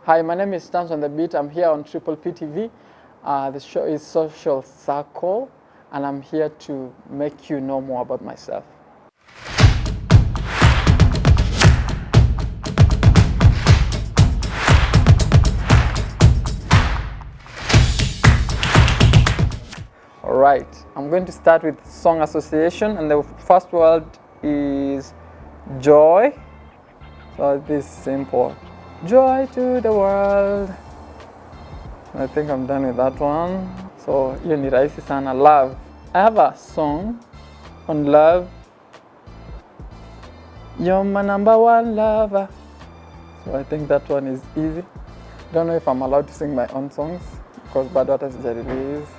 Hi, my name is STANS on the beat. I'm here on Triple PTV. The show is Social Circle, and I'm here to make you know more about myself. All right, I'm going to start with song association, and the first word is joy. So this is simple. Joy to the world. I think I'm done with that one. So hiyo ni rahisi sana. Love. I have a song on love. You're my number one lover. So I think that one is easy. Don't know if I'm allowed to sing my own songs because bad water is release.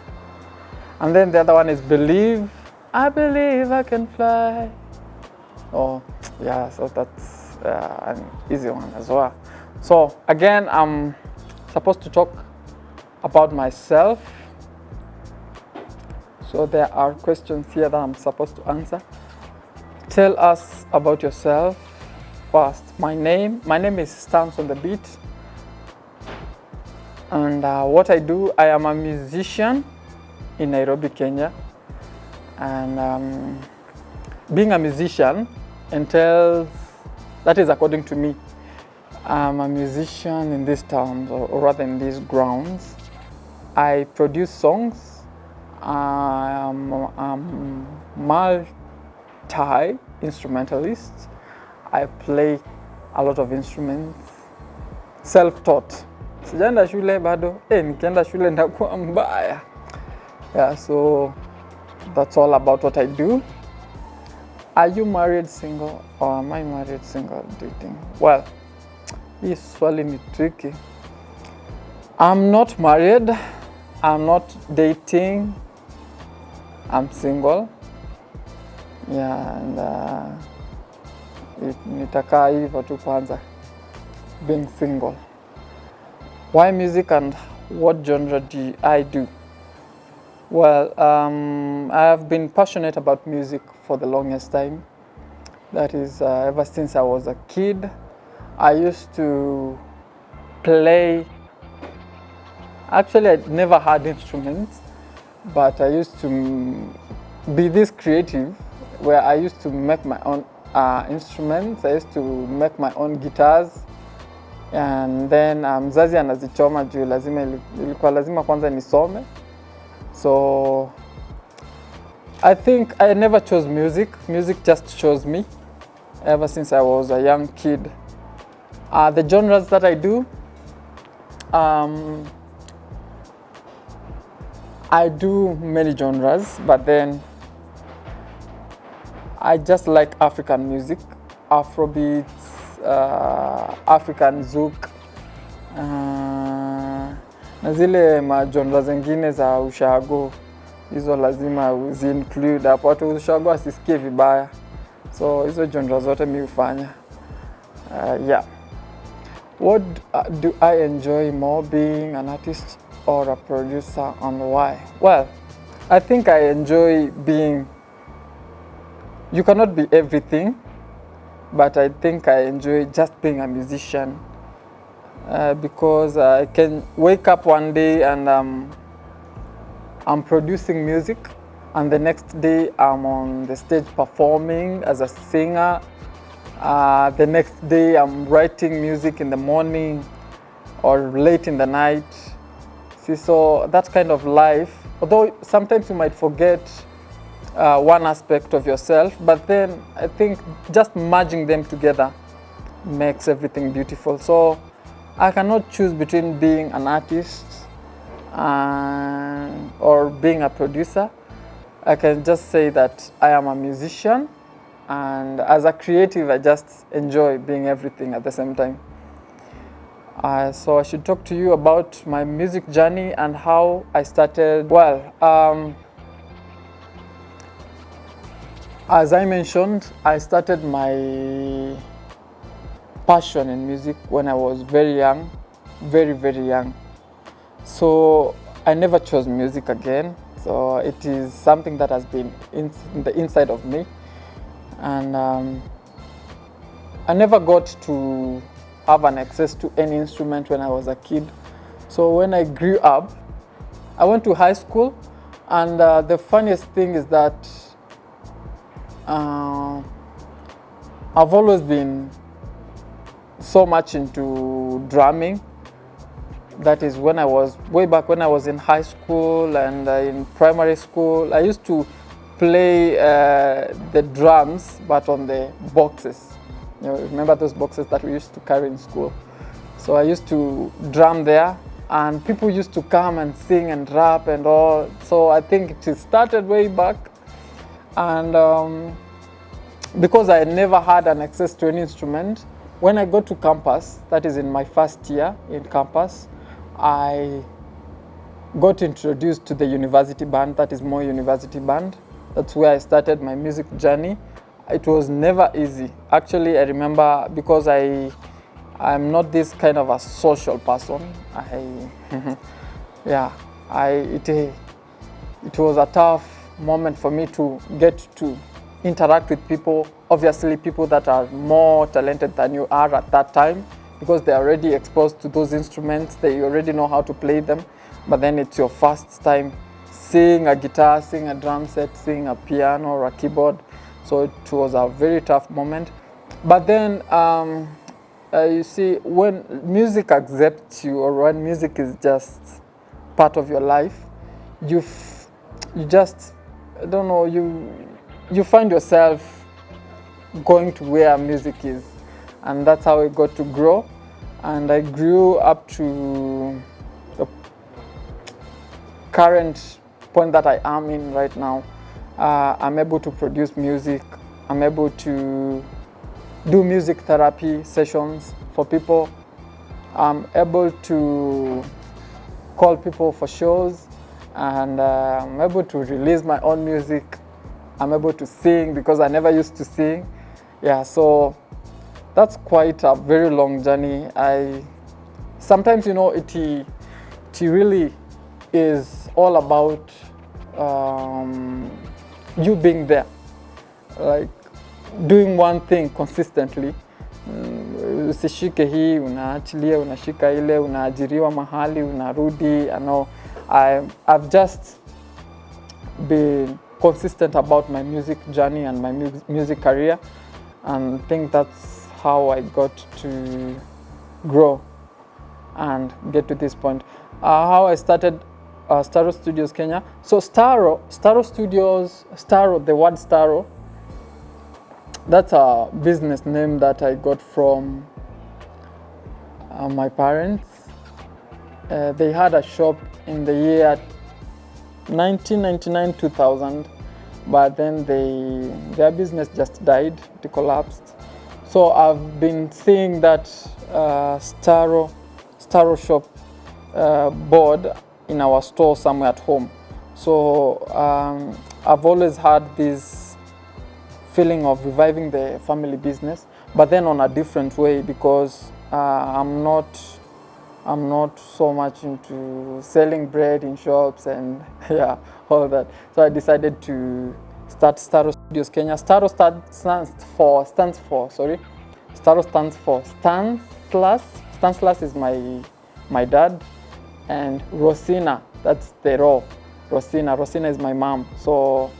And then the other one is believe. I believe I can fly. Oh yeah, so that's an easy one as well. So again, I'm supposed to talk about myself. So there are questions here that I'm supposed to answer. Tell us about yourself first. My name is STANS on the beat. And what I do, I am a musician in Nairobi, Kenya. And being a musician entails, that is according to me, I'm a musician in these towns, or rather in these grounds. I produce songs. I'm multi-instrumentalist. I play a lot of instruments. Self-taught. Sijaenda shule bado. Nikienda shule ndakuwa mbaya. Yeah, so that's all about what I do. Are you married, single, or am I married, single, dating? Well, this swali ni tricky. I'm not married. I'm not dating. I'm single. Yeah, and nitakaa hivyo tu kwanza. Being single. Why music and what genre do I do? Well, I have been passionate about music for the longest time. That is, ever since I was a kid. I used to play. Actually, I never had instruments, but I used to be this creative where I used to make my own instruments. I used to make my own guitars. And then mzazi anazichoma juu ilikuwa lazima kwanza nisome. So I think I never chose music. Music just chose me ever since I was a young kid. The genres that I do, I do many genres, but then I just like African music, Afrobeats, African zouk, na zile majonra zengine za ushago, hizo lazima uzi include hapo, watu ushago asisikie vibaya. So hizo genre zote mi hufanya. Yeah. What do I enjoy more, being an artist or a producer, and why? Well, I think I enjoy being, you cannot be everything, but I think I enjoy just being a musician because I can wake up one day and I'm producing music, and the next day I'm on the stage performing as a singer. The next day I'm writing music in the morning or late in the night. See, so that kind of life, although sometimes you might forget one aspect of yourself, but then I think just merging them together makes everything beautiful. So I cannot choose between being an artist or being a producer. I can just say that I am a musician, and as a creative, I just enjoy being everything at the same time. So I should talk to you about my music journey and how I started. Well, as I mentioned, I started my passion in music when I was very young, very, very young. So I never chose music again. So it is something that has been in the inside of me. And I never got to have an access to any instrument when I was a kid. So when I grew up, I went to high school, and the funniest thing is that I've always been so much into drumming. That is when I was way back when I was in high school and in primary school. I used to play the drums, but on the boxes. You know, remember those boxes that we used to carry in school? So I used to drum there, and people used to come and sing and rap and all. So I think it started way back, and because I never had an access to any instrument, when I got to campus, that is in my first year in campus, I got introduced to the university band, that is Moi University Band. That's where I started my music journey. It was never easy. Actually, I remember, because I'm not this kind of a social person. It was a tough moment for me to get to interact with people, obviously people that are more talented than you are at that time, because they're already exposed to those instruments, they already know how to play them, but then it's your first time seeing a guitar, seeing a drum set, seeing a piano or a keyboard. So it was a very tough moment. But then you see, when music accepts you, or when music is just part of your life, you just, I don't know, you find yourself going to where music is, and that's how I got to grow. And I grew up to the current point that I am in right now. I'm able to produce music. I'm able to do music therapy sessions for people. I'm able to call people for shows, and I'm able to release my own music. I'm able to sing, because I never used to sing. Yeah, so that's quite a very long journey. Sometimes, you know, it really is all about you being there, like doing one thing consistently. Usishike hii, unaachilia, unashika ile, unaajiriwa mahali, unarudi. I know I've just been consistent about my music journey and my music career, and I think that's how I got to grow and get to this point. How I started Staro Studios Kenya. So Staro Studios, the word Staro, that's a business name that I got from my parents. They had a shop in the year 1999-2000, but then their business just died, it collapsed. So I've been seeing that Staro shop board in our store somewhere at home. So I've always had this feeling of reviving the family business, but then on a different way, because I'm not so much into selling bread in shops and yeah, all that. So I decided to start Staro Studios Kenya. Staro stands for Stanislas is my dad, and Rosina, that's the raw. Rosina is my mom. So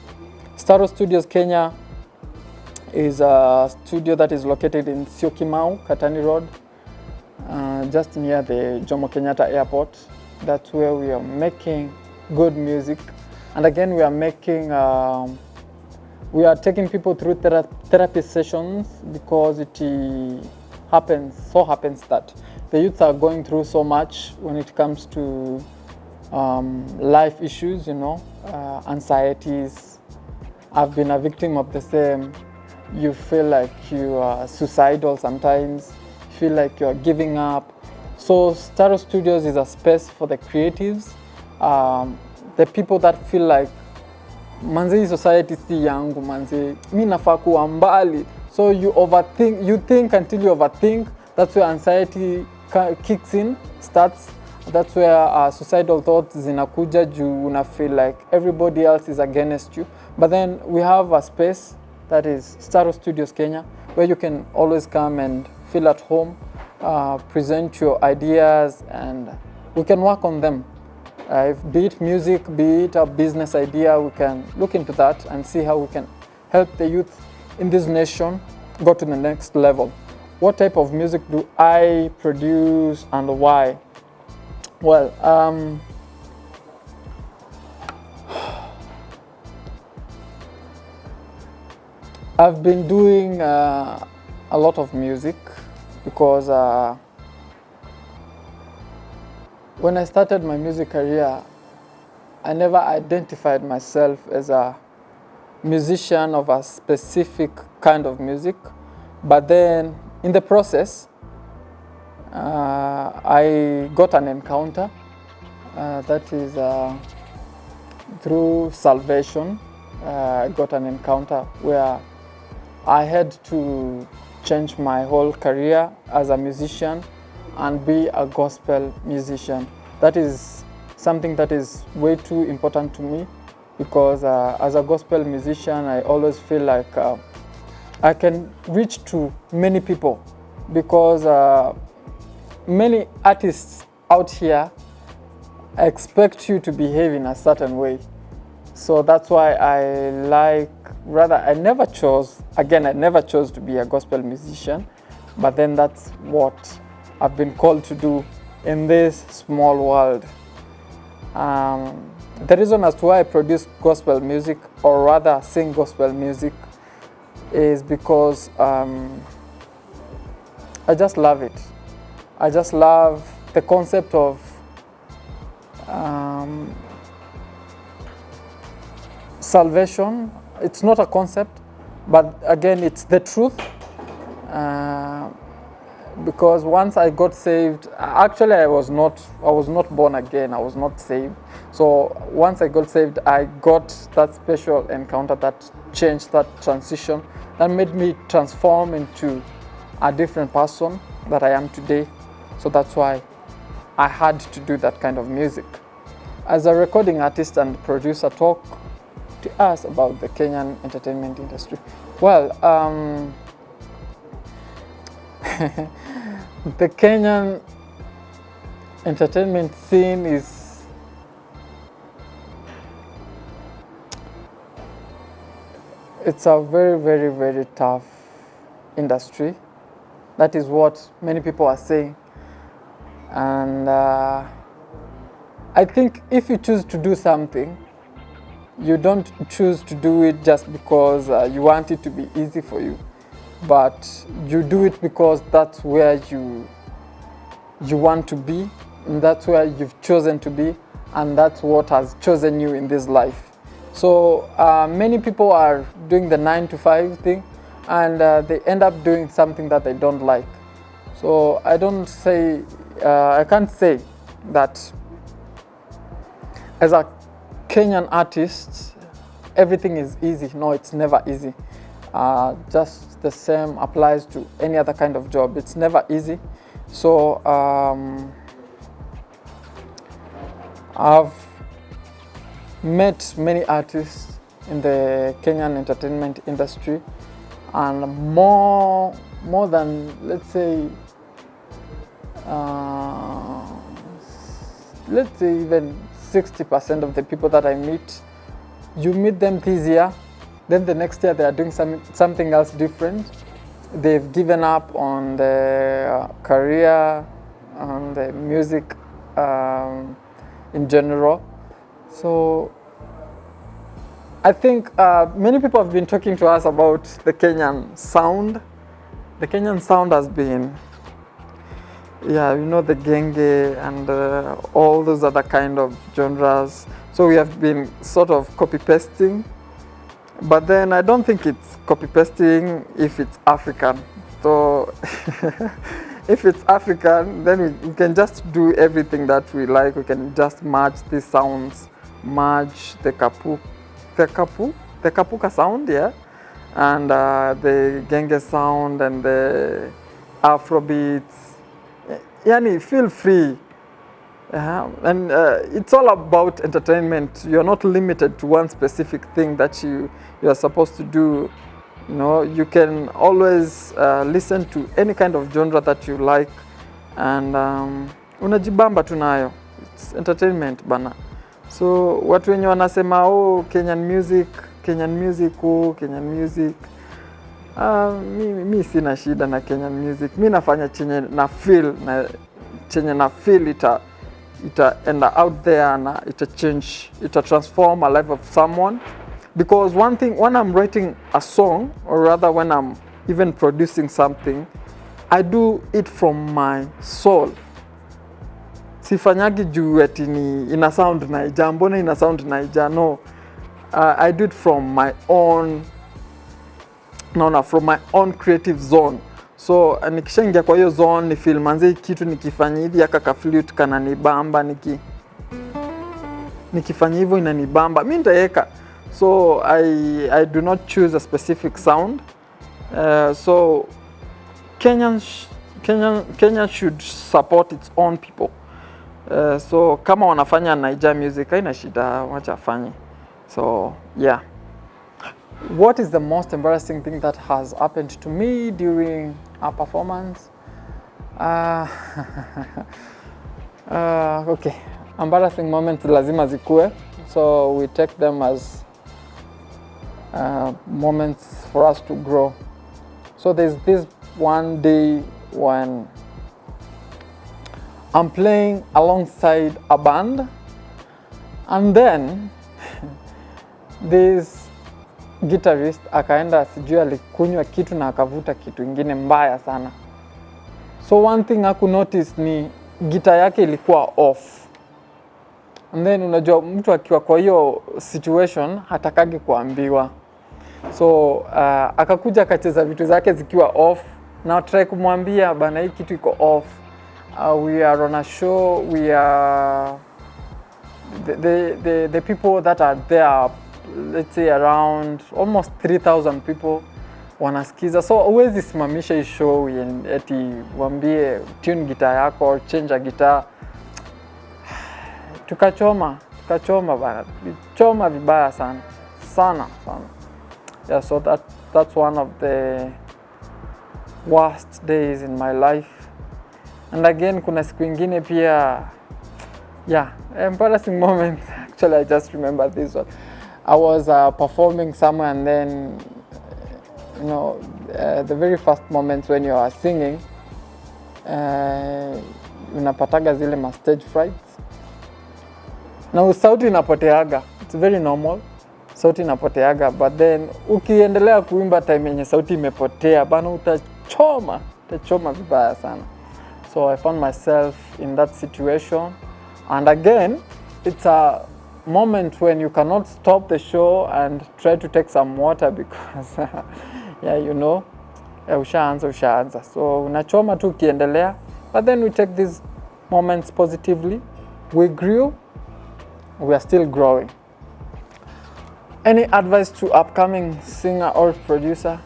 Staro Studios Kenya is a studio that is located in Syokimau, Katani Road, just near the Jomo Kenyatta Airport. That's where we are making good music. And again, we are taking people through therapy sessions, because it happens that the youths are going through so much when it comes to life issues, you know, anxieties. I've been a victim of the same. You feel like you are suicidal sometimes, you feel like you are giving up. So Staro Studios is a space for the creatives, the people that feel like, manzi, society si yangu, manzi, mi nafaa kuwa mbali. So you think until you overthink. That's where anxiety kicks in, starts. That's where suicidal thoughts zinakuja, juu una feel like everybody else is against you. But then we have a space that is Staro Studios Kenya, where you can always come and feel at home, present your ideas, and we can work on them. Be it music, be it a business idea, we can look into that and see how we can help the youth in this nation go to the next level. What type of music do I produce and why? Well, I've been doing a lot of music because when I started my music career, I never identified myself as a musician of a specific kind of music. But then in the process, I got an encounter that is through salvation. I got an encounter where I had to change my whole career as a musician and be a gospel musician. That is something that is way too important to me because as a gospel musician, I always feel like I can reach to many people because many artists out here expect you to behave in a certain way. So that's why I never chose to be a gospel musician, but then that's what I've been called to do in this small world. The reason as to why I produce gospel music, or rather sing gospel music, is because I just love it. I just love the concept of salvation. It's not a concept, but again, it's the truth. Because once I got saved, actually I was not born again. I was not saved. So once I got saved, I got that special encounter that changed, that transition, that made me transform into a different person that I am today. So that's why I had to do that kind of music. As a recording artist and producer, talk to us about the Kenyan entertainment industry. Well, the Kenyan entertainment scene it's a very, very, very tough industry. That is what many people are saying. And I think if you choose to do something, you don't choose to do it just because you want it to be easy for you, but you do it because that's where you want to be, and that's where you've chosen to be, and that's what has chosen you in this life. So many people are doing the 9-to-5 thing, and they end up doing something that they don't like. So I can't say that as a Kenyan artist, everything is easy. No, it's never easy. Just the same applies to any other kind of job. It's never easy. So I've met many artists in the Kenyan entertainment industry, and more than, let's say even 60% of the people that I meet, you meet them this year, then the next year they are doing something else different. They've given up on their career, on the music in general. So I think many people have been talking to us about the Kenyan sound. The Kenyan sound has been, the genge and all those other kind of genres. So we have been sort of copy-pasting, but then I don't think it's copy-pasting if it's African. So if it's African, then we can just do everything that we like. We can just merge these sounds, merge the kapuka sound, yeah, and the genge sound and the Afrobeats. Yani, feel free. And it's all about entertainment. You're not limited to one specific thing that you are supposed to do. You can always listen to any kind of genre that you like, and unajibamba tunayo. It's entertainment bana. So watu wenye wanasema oh Kenyan music, mi sina shida na Kenyan music. Mi nafanya chenye na feel ita enda out there na ita transform a life of someone. Because one thing, when I'm writing a song, or rather when I'm even producing something, I do it from my soul. Sifanyagi juu eti ni ina sound naija, mbona ina sound naija, no. I do it from my own, from my own creative zone. So nikishaingia kwa hiyo zone, ni feel manze kitu nikifanya hivi aka flute kana nibamba, nikifanya hivyo inanibamba, mimi nitaweka. So I do not choose a specific sound. So Kenya should support its own people. So kama wanafanya Naija music, haina shida, wacha afanye. So yeah. What is the most embarrassing thing that has happened to me during a performance? Okay, embarrassing moments lazima zikue. So we take them as moments for us to grow. So there's this one day when I'm playing alongside a band, and then this guitarist akaenda sijui alikunywa kitu na akavuta kitu ingine mbaya sana. So one thing aku notice ni guitar yake ilikuwa off. And then unajua mtu akiwa kwa hiyo situation hatakagi kuambiwa. So akakuja akacheza vitu zake zikiwa off. Now try kumwambia bana hii kitu iko off. We are on a show, we are the people that are there, let's say around almost 3,000 people wanasikiza. So huwezi simamisha hii show eti waambie tune guitar yako or change a guitar. Tukachoma bana. Choma vibaya sana. Yeah, so that's one of the worst days in my life. And again, kuna siku ingine pia, yeah, embarrassing moment. Actually, I just remember this one. I was performing somewhere, and then, the very first moments when you are singing, unapataga zile ma stage frights. Na sauti inapoteaga. It's very normal. Sauti inapoteaga, but then ukiendelea kuimba time yenye sauti imepotea, bana utachoma vibaya sana. So I found myself in that situation, and again, it's a moment when you cannot stop the show and try to take some water because ushaanza. So unachoma tu ukiendelea, but then we take these moments positively. We grew, we are still growing. Any advice to upcoming singer or producer?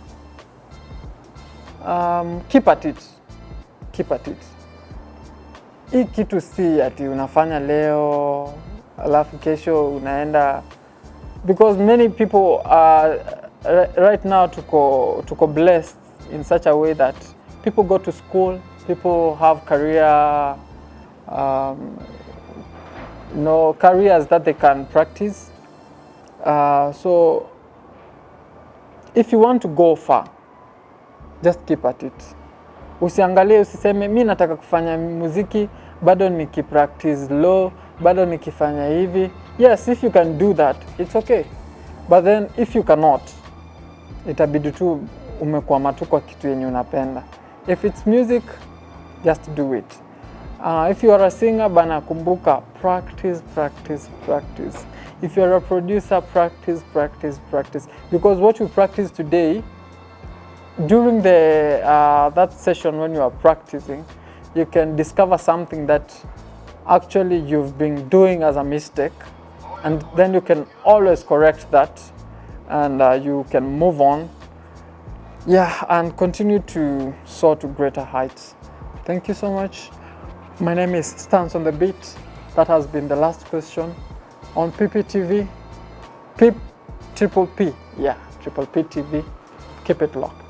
Keep at it. Hii kitu si ati unafanya leo alafu kesho unaenda, because many people are right now tuko blessed in such a way that people go to school, people have careers that they can practice. So if you want to go far, just keep at it. Usiangalie, usiseme mimi nataka kufanya muziki bado nikipractice low, bado nikifanya hivi. Yes, if you can do that, it's okay. But then if you cannot, itabidi tu umekwama tu kwa kitu yenye unapenda. If it's music, just do it. If you are a singer, bana kumbuka, practice. If you are a producer, practice. Because what you practice today, during that session when you are practicing, you can discover something that actually you've been doing as a mistake, and then you can always correct that, and you can move on, and continue to soar to greater heights. Thank you so much. My name is STANS on the Beat. That has been the last question on PPTV. Triple P TV. Keep it locked.